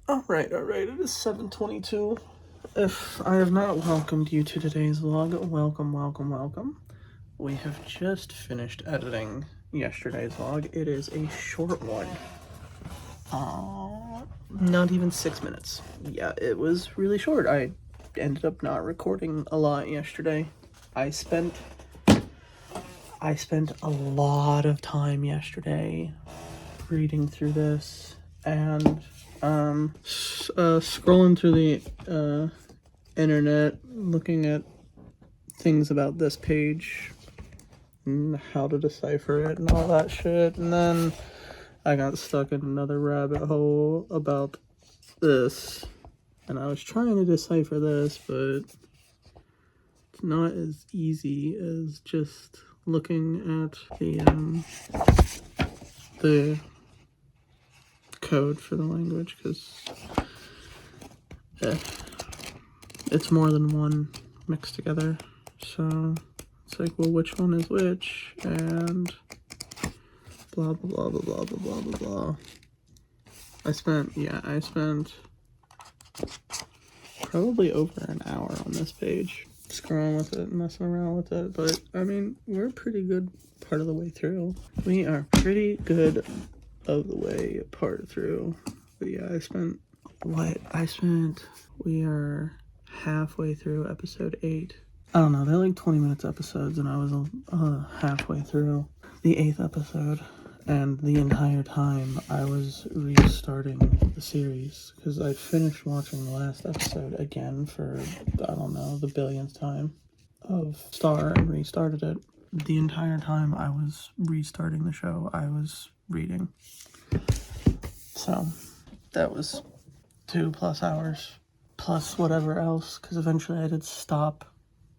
Alright, it is 7:22. If I have not welcomed you to today's vlog, welcome. We have just finished editing yesterday's vlog. It is a short one. Not even 6 minutes. Yeah, it was really short. I ended up not recording a lot yesterday. I spent a lot of time yesterday reading through this and scrolling through the internet, looking at things about this page and how to decipher it and all that shit. And then I got stuck in another rabbit hole about this, and I was trying to decipher this, but it's not as easy as just looking at the code for the language, because it's more than one mixed together. So it's like, well, which one is which, and blah blah blah blah blah blah blah blah. I spent probably over an hour on this page scrolling with it, messing around with it. But I mean, we're a pretty good part of the way through. We are pretty good of the way part through. But yeah, we are halfway through episode 8. I don't know, they're like 20 minutes episodes, and I was halfway through the 8th episode, and the entire time I was restarting the series, because I finished watching the last episode again for, I don't know, the billionth time of Star, and restarted it. The entire time I was restarting the show, I was reading. So that was 2+ hours, plus whatever else, because eventually I did stop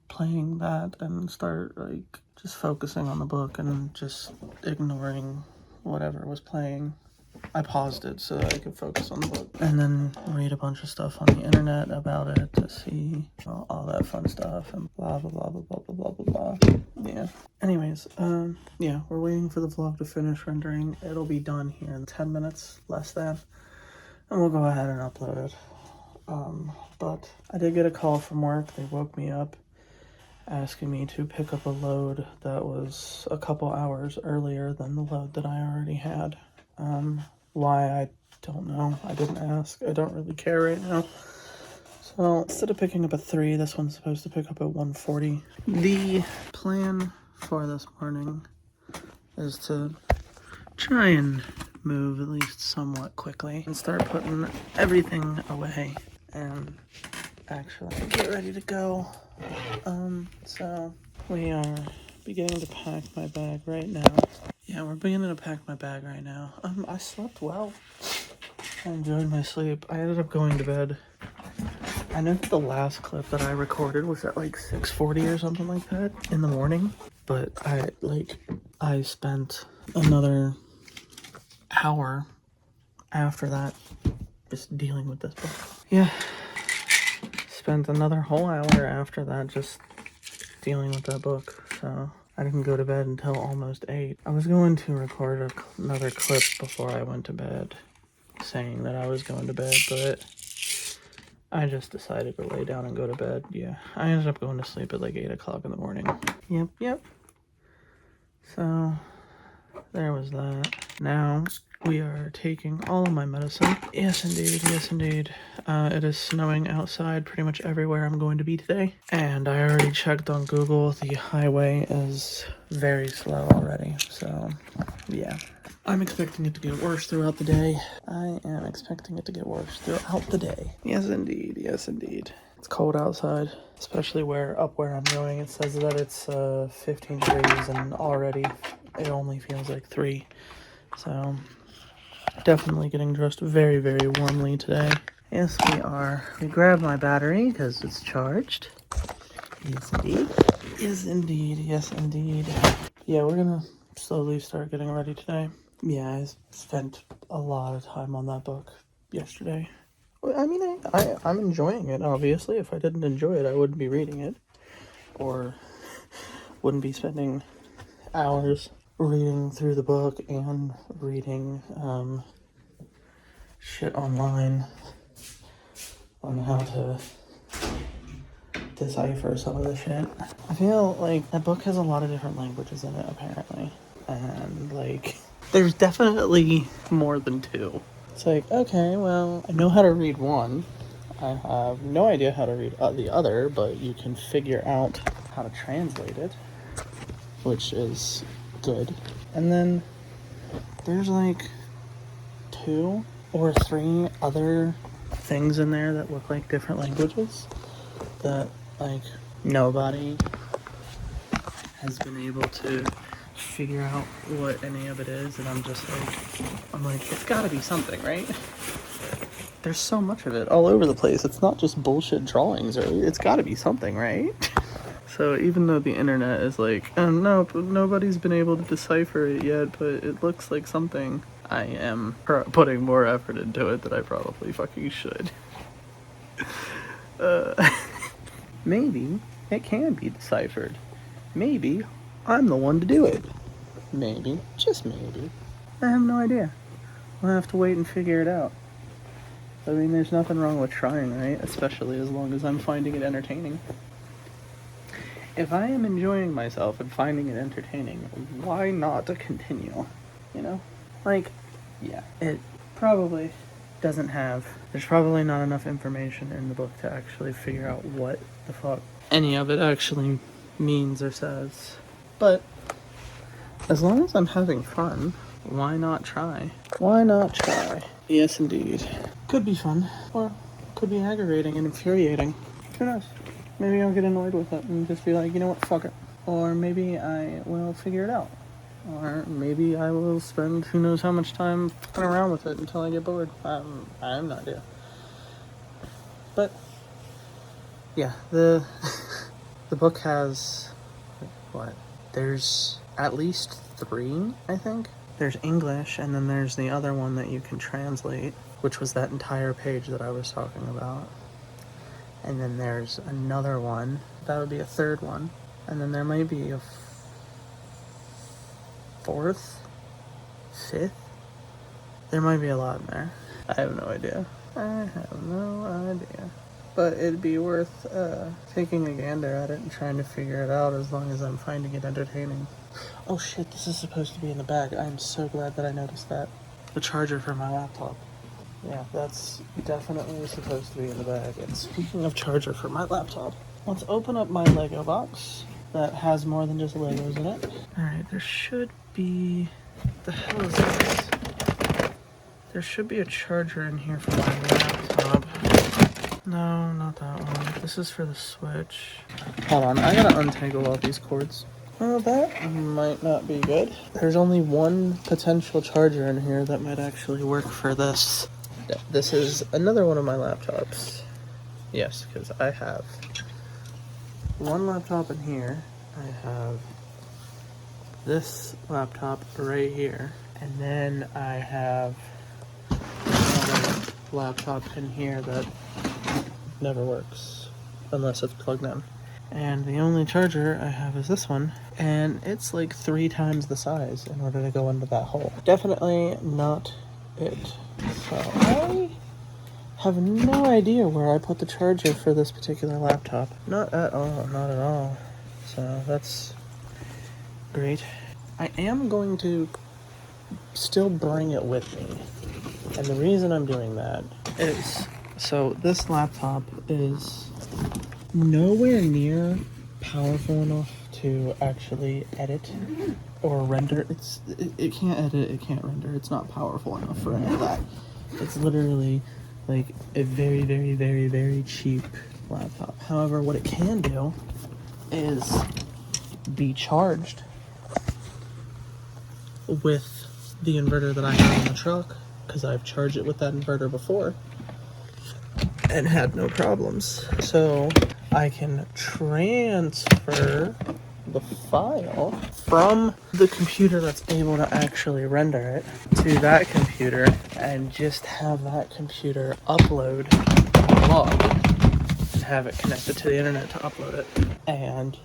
playing that and start like just focusing on the book and just ignoring whatever was playing. I paused it so that I could focus on the book, and then read a bunch of stuff on the internet about it to see all that fun stuff and blah blah blah blah blah blah blah blah blah. Yeah. Anyways, yeah, we're waiting for the vlog to finish rendering. It'll be done here in 10 minutes, less than, and we'll go ahead and upload it. But I did get a call from work. They woke me up asking me to pick up a load that was a couple hours earlier than the load that I already had. Why, I don't know. I didn't ask. I don't really care right now. So instead of picking up at 3, this one's supposed to pick up at 1:40. The plan for this morning is to try and move at least somewhat quickly and start putting everything away and actually get ready to go. So we are beginning to pack my bag right now. Yeah, we're beginning to pack my bag right now. I slept well. I enjoyed my sleep. I ended up going to bed. I know that the last clip that I recorded was at like 6:40 or something like that in the morning, but I spent another hour after that just dealing with this book. Yeah. Spent another whole hour after that just dealing with that book, so I didn't go to bed until almost 8. I was going to record another clip before I went to bed saying that I was going to bed, but I just decided to lay down and go to bed. Yeah, I ended up going to sleep at like 8 o'clock in the morning. Yep. So there was that. Now we are taking all of my medicine. Yes, indeed. It is snowing outside pretty much everywhere I'm going to be today. And I already checked on Google. The highway is very slow already. So, yeah. I'm expecting it to get worse throughout the day. I am expecting it to get worse throughout the day. Yes, indeed. It's cold outside, especially up where I'm going. It says that it's 15 degrees, and already it only feels like 3. So definitely getting dressed very, very warmly today. Yes, we are. We grabbed my battery because it's charged. Yes, indeed. Yeah, we're gonna slowly start getting ready today. Yeah, I spent a lot of time on that book yesterday. I mean, I'm enjoying it, obviously. If I didn't enjoy it, I wouldn't be reading it. Or wouldn't be spending hours reading through the book and reading shit online. on how to decipher some of the shit. I feel like that book has a lot of different languages in it, apparently. And, like, there's definitely more than two. It's like, okay, well, I know how to read one. I have no idea how to read the other, but you can figure out how to translate it, which is good. And then there's, like, 2 or 3 other things in there that look like different languages that, like, nobody has been able to figure out what any of it is, and I'm like, it's gotta be something, right? There's so much of it all over the place. It's not just bullshit drawings, or it's gotta be something, right? So even though the internet is like, oh no, nobody's been able to decipher it yet, but it looks like something, I am putting more effort into it than I probably fucking should. Maybe it can be deciphered. Maybe I'm the one to do it. Maybe, just maybe. I have no idea. We'll have to wait and figure it out. I mean, there's nothing wrong with trying, right? Especially as long as I'm finding it entertaining. If I am enjoying myself and finding it entertaining, why not to continue? You know? Like, yeah, it probably doesn't have... There's probably not enough information in the book to actually figure out what the fuck any of it actually means or says. But as long as I'm having fun, why not try? Why not try? Yes, indeed. Could be fun, or could be aggravating and infuriating. Who knows? Maybe I'll get annoyed with it and just be like, you know what, fuck it. Or maybe I will figure it out. Or maybe I will spend who knows how much time fucking around with it until I get bored. I have no idea. But, yeah, the book has, what? There's at least 3, I think. There's English, and then there's the other one that you can translate, which was that entire page that I was talking about. And then there's another one. That would be a 3rd one. And then there might be a 4th? 5th? There might be a lot in there. I have no idea. But it'd be worth taking a gander at it and trying to figure it out as long as I'm finding it entertaining. Oh shit, this is supposed to be in the bag. I'm so glad that I noticed that. The charger for my laptop. Yeah, that's definitely supposed to be in the bag. And speaking of charger for my laptop, let's open up my Lego box that has more than just Legos in it. Alright, there should be... The hell is this? There should be a charger in here for my laptop. No, not that one. This is for the Switch. Hold on, I gotta untangle all these cords. Well, that might not be good. There's only one potential charger in here that might actually work for this. This is another one of my laptops. Yes, because I have one laptop in here. I have this laptop right here. And then I have another laptop in here that never works unless it's plugged in. And the only charger I have is this one, and it's like 3 times the size in order to go into that hole. Definitely not it. So I have no idea where I put the charger for this particular laptop. Not at all. So that's great. I am going to still bring it with me. And the reason I'm doing that is, so this laptop is nowhere near powerful enough to actually edit or render. It can't edit, it can't render. It's not powerful enough for any of that. It's literally like a very, very, very, very cheap laptop. However, what it can do is be charged with the inverter that I have in the truck, because I've charged it with that inverter before and had no problems. So I can transfer the file from the computer that's able to actually render it to that computer and just have that computer upload the log and have it connected to the internet to upload it. And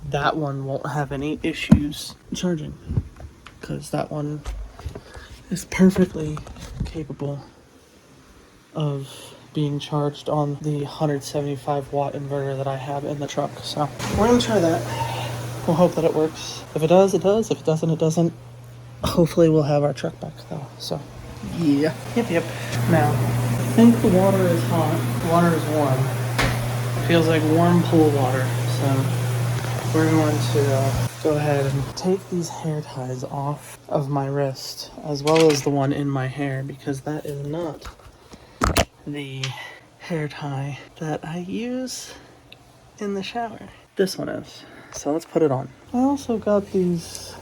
that one won't have any issues charging, because that one is perfectly capable of being charged on the 175 watt inverter that I have in the truck. So we're gonna try that. We'll hope that it works. If it does, it does. If it doesn't, it doesn't. Hopefully we'll have our truck back though. So yeah. Yep. Now, I think the water is hot. The water is warm. It feels like warm pool water. So we're going to go ahead and take these hair ties off of my wrist, as well as the one in my hair, because that is not the hair tie that I use in the shower. This one is. So let's put it on. I also got these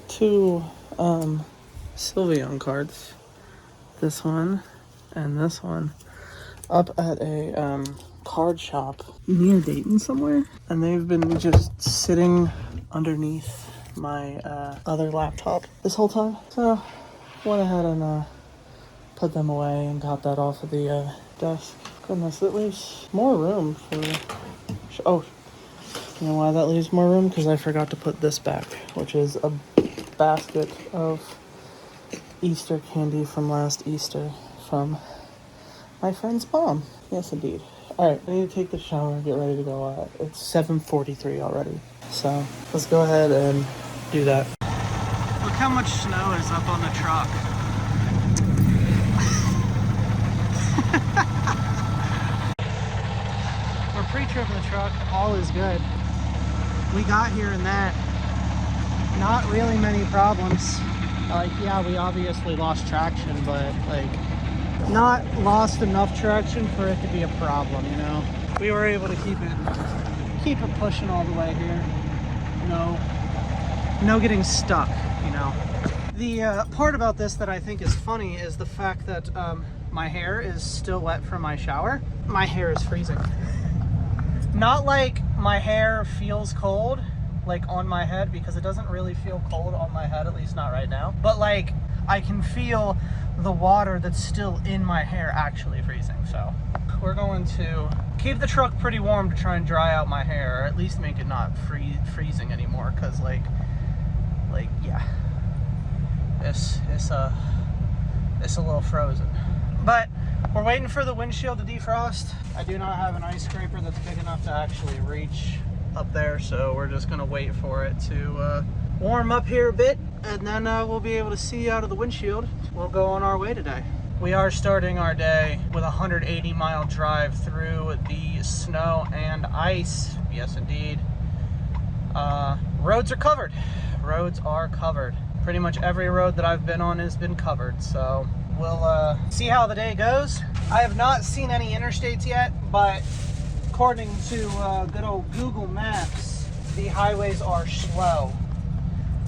two Sylveon cards. This one and this one up at a card shop near Dayton somewhere, and they've been just sitting underneath my other laptop this whole time. So went ahead and put them away and got that off of the desk. Goodness, it leaves more room for... Oh, you know why that leaves more room? Because I forgot to put this back, which is a basket of Easter candy from last Easter from my friend's mom. Yes, indeed. Alright, I need to take the shower and get ready to go. It's 7:43 already. So let's go ahead and do that. Look how much snow is up on the truck. We're pre-tripping the truck. All is good. We got here and that. Not really many problems. Like, yeah, we obviously lost traction, but like, not lost enough traction for it to be a problem, you know? We were able to keep it pushing all the way here. No getting stuck, you know? The part about this that I think is funny is the fact that my hair is still wet from my shower. My hair is freezing. Not like my hair feels cold, like on my head, because it doesn't really feel cold on my head, at least not right now. But like, I can feel the water that's still in my hair actually freezing. So we're going to keep the truck pretty warm to try and dry out my hair, or at least make it not freezing anymore, because like yeah, it's a little frozen. But we're waiting for the windshield to defrost. I do not have an ice scraper that's big enough to actually reach up there, so we're just gonna wait for it to warm up here a bit, and then we'll be able to see out of the windshield. We'll go on our way today. We are starting our day with a 180-mile drive through the snow and ice. Yes, indeed. Roads are covered. Roads are covered. Pretty much every road that I've been on has been covered, so we'll see how the day goes. I have not seen any interstates yet, but according to good old Google Maps, the highways are slow,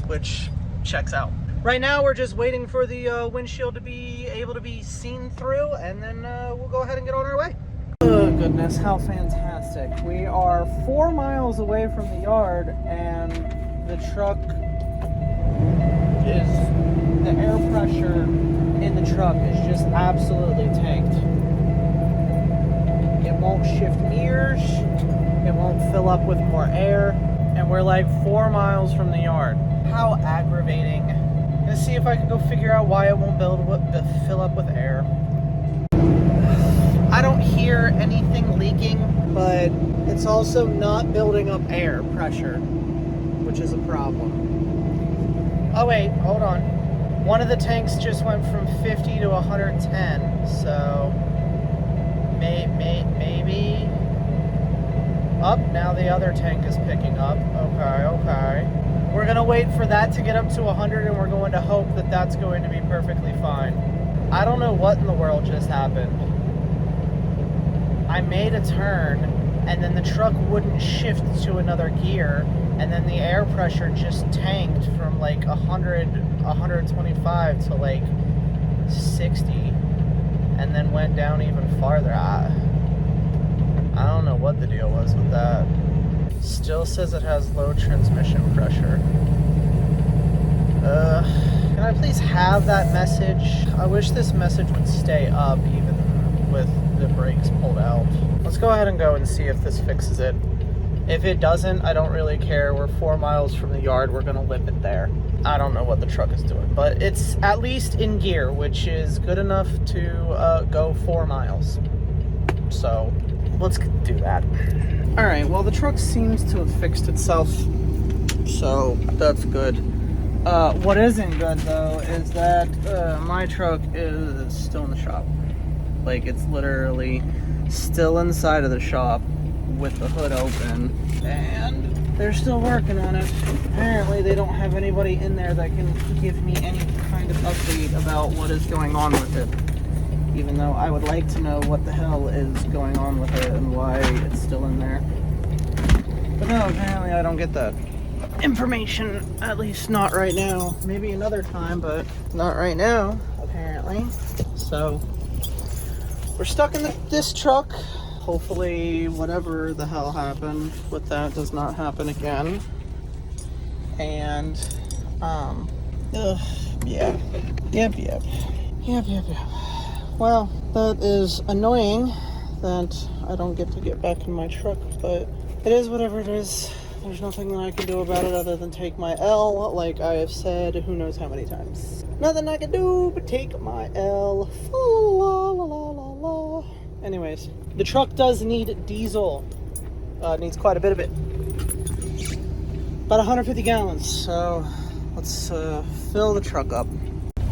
which checks out. Right now, we're just waiting for the windshield to be able to be seen through, and then we'll go ahead and get on our way. Oh, goodness, how fantastic. We are 4 miles away from the yard, and the truck the air pressure in the truck is just absolutely tanked. It won't shift gears, it won't fill up with more air, and we're like 4 miles from the yard. How aggravating. Let's see if I can go figure out why it won't fill up with air. I don't hear anything leaking, but it's also not building up air pressure, which is a problem. Oh wait, hold on. One of the tanks just went from 50 to 110, so maybe. Up, now the other tank is picking up. Okay. We're gonna wait for that to get up to 100, and we're going to hope that that's going to be perfectly fine. I don't know what in the world just happened. I made a turn, and then the truck wouldn't shift to another gear, and then the air pressure just tanked from like 125 to like 60, and then went down even farther. I don't know what the deal was with that. Still says it has low transmission pressure. Can I please have that message? I wish this message would stay up even with the brakes pulled out. Let's go ahead and go and see if this fixes it. If it doesn't, I don't really care. We're 4 miles from the yard. We're gonna lip it there. I don't know what the truck is doing, but it's at least in gear, which is good enough to go 4 miles. So let's do that. All right, well, the truck seems to have fixed itself, so that's good. What isn't good, though, is that my truck is still in the shop. Like, it's literally still inside of the shop with the hood open, and they're still working on it. Apparently, they don't have anybody in there that can give me any kind of update about what is going on with it. Even though I would like to know what the hell is going on with it and why it's still in there. But no, apparently I don't get that information, at least not right now. Maybe another time, but not right now, apparently. So, we're stuck in this truck. Hopefully, whatever the hell happened with that does not happen again. And, yeah. Yep. Well, that is annoying that I don't get to get back in my truck, but it is whatever it is. There's nothing that I can do about it other than take my L, like I have said who knows how many times. Nothing I can do but take my L. La, la, la, la, la. Anyways, the truck does need diesel. It needs quite a bit of it. About 150 gallons, so let's fill the truck up.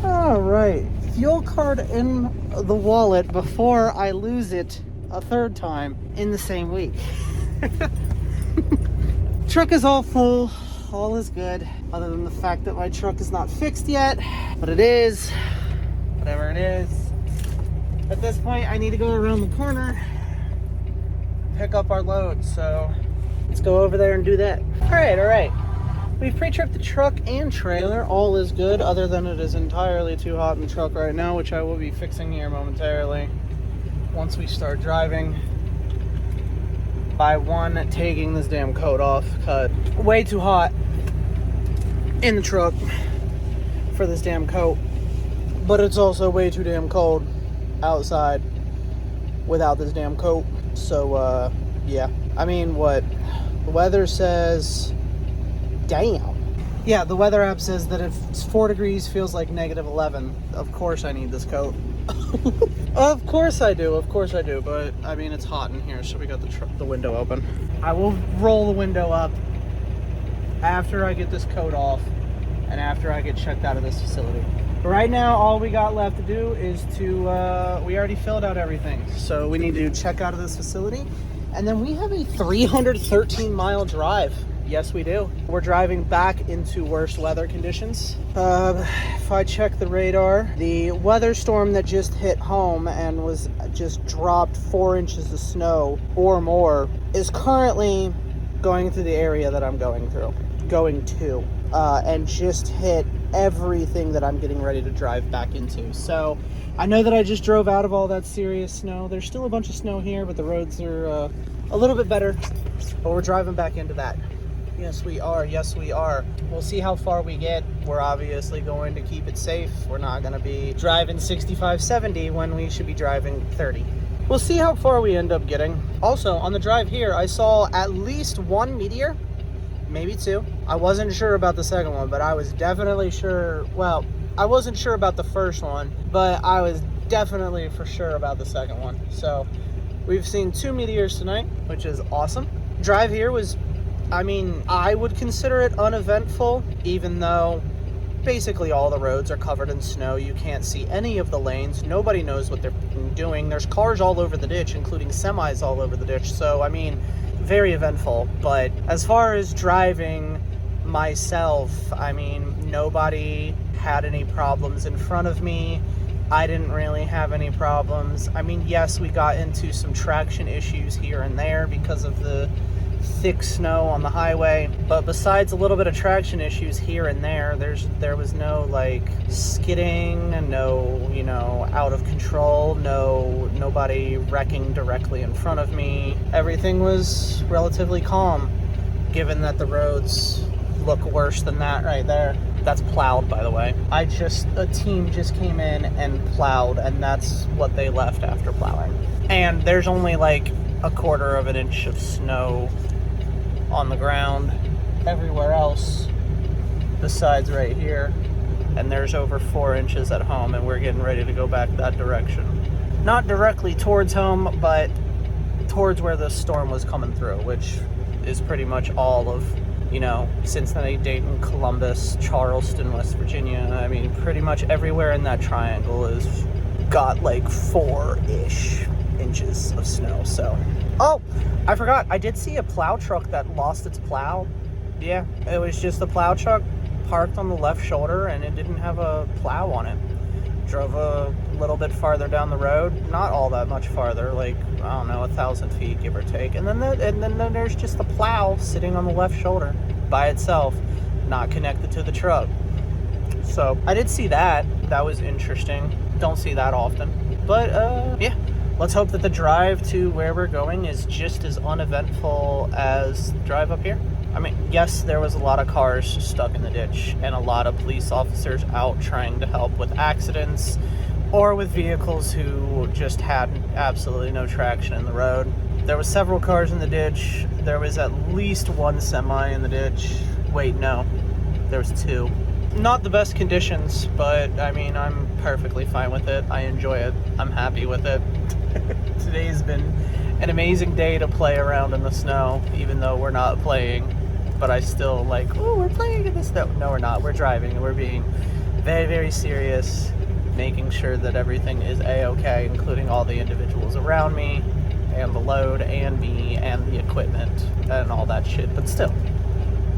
All right, fuel card in the wallet before I lose it a third time in the same week. Truck is all full, all is good, other than the fact that my truck is not fixed yet, but it is, whatever it is. At this point, I need to go around the corner, pick up our load, so let's go over there and do that. All right. We've pre-tripped the truck and trailer. All is good, other than it is entirely too hot in the truck right now, which I will be fixing here momentarily once we start driving. By one, taking this damn coat off. Cut. Way too hot in the truck for this damn coat. But it's also way too damn cold outside without this damn coat. So, yeah. I mean, what? The weather says... Damn. Yeah, the weather app says that if it's 4 degrees, feels like -11. Of course I need this coat. Of course I do, but I mean, it's hot in here, so we got the window open. I will roll the window up after I get this coat off and after I get checked out of this facility. But right now, all we got left to do is to, we already filled out everything, so we need to check out of this facility, and then we have a 313-mile drive. Yes, we do. We're driving back into worse weather conditions. If I check the radar, the weather storm that just hit home and was just dropped 4 inches of snow or more is currently going through the area that I'm going to, and just hit everything that I'm getting ready to drive back into. So I know that I just drove out of all that serious snow. There's still a bunch of snow here, but the roads are a little bit better, but we're driving back into that. Yes, we are. We'll see how far we get. We're obviously going to keep it safe. We're not going to be driving 65, 70 when we should be driving 30. We'll see how far we end up getting. Also, on the drive here, I saw at least one meteor, maybe two. I wasn't sure about the second one, but I was definitely sure. Well, I wasn't sure about the first one, but I was definitely for sure about the second one. So we've seen 2 meteors tonight, which is awesome. Drive here was, I mean, I would consider it uneventful, even though basically all the roads are covered in snow. You can't see any of the lanes. Nobody knows what they're doing. There's cars all over the ditch, including semis all over the ditch. So, I mean, very eventful. But as far as driving myself, I mean, nobody had any problems in front of me. I didn't really have any problems. I mean, yes, we got into some traction issues here and there because of the thick snow on the highway, but besides a little bit of traction issues here and there, there was no like skidding, no, you know, out of control, nobody wrecking directly in front of me. Everything was relatively calm, given that the roads look worse than that right there. That's plowed, by the way. A team just came in and plowed, and that's what they left after plowing. And there's only like a 1/4 of an inch of snow on the ground everywhere else besides right here, and there's over 4 inches at home, and we're getting ready to go back that direction. Not directly towards home, but towards where the storm was coming through, which is pretty much all of, you know, Cincinnati, Dayton, Columbus, Charleston, West Virginia. I mean, pretty much everywhere in that triangle is got like 4-ish inches of snow. So, oh, I forgot, I did see a plow truck that lost its plow. Yeah, it was just a plow truck parked on the left shoulder, and it didn't have a plow on it. Drove a little bit farther down the road, not all that much farther, like, I don't know, 1,000 feet, give or take. And then there's just a plow sitting on the left shoulder by itself, not connected to the truck. So I did see that. That was interesting. Don't see that often. But yeah, let's hope that the drive to where we're going is just as uneventful as the drive up here. I mean, yes, there was a lot of cars stuck in the ditch and a lot of police officers out trying to help with accidents or with vehicles who just had absolutely no traction in the road. There was several cars in the ditch. There was at least one semi in the ditch. Wait, no, there was 2. Not the best conditions, but I mean, I'm perfectly fine with it. I enjoy it. I'm happy with it. Today's been an amazing day to play around in the snow, even though we're not playing. But I still like, oh, we're playing in the snow. No, we're not. We're driving, and we're being very, very serious, making sure that everything is a-okay, including all the individuals around me, and the load, and me, and the equipment, and all that shit. But still,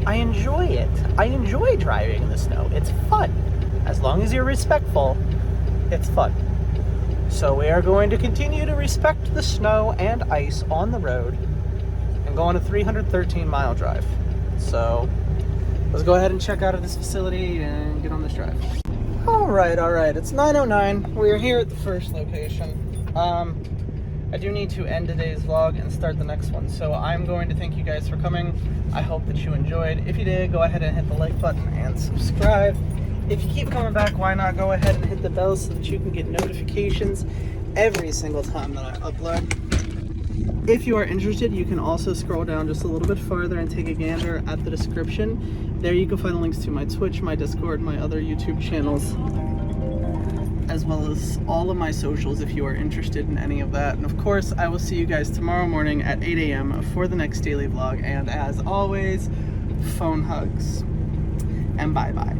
I enjoy it. I enjoy driving in the snow. It's fun. As long as you're respectful, it's fun. So we are going to continue to respect the snow and ice on the road and go on a 313-mile drive. So let's go ahead and check out of this facility and get on this drive. All right. It's 9:09. We're here at the first location. I do need to end today's vlog and start the next one. So I'm going to thank you guys for coming. I hope that you enjoyed. If you did, go ahead and hit the like button and subscribe. If you keep coming back, why not go ahead and hit the bell so that you can get notifications every single time that I upload. If you are interested, you can also scroll down just a little bit farther and take a gander at the description. There you can find links to my Twitch, my Discord, my other YouTube channels, as well as all of my socials if you are interested in any of that. And of course, I will see you guys tomorrow morning at 8 a.m. for the next daily vlog. And as always, phone hugs. And bye-bye.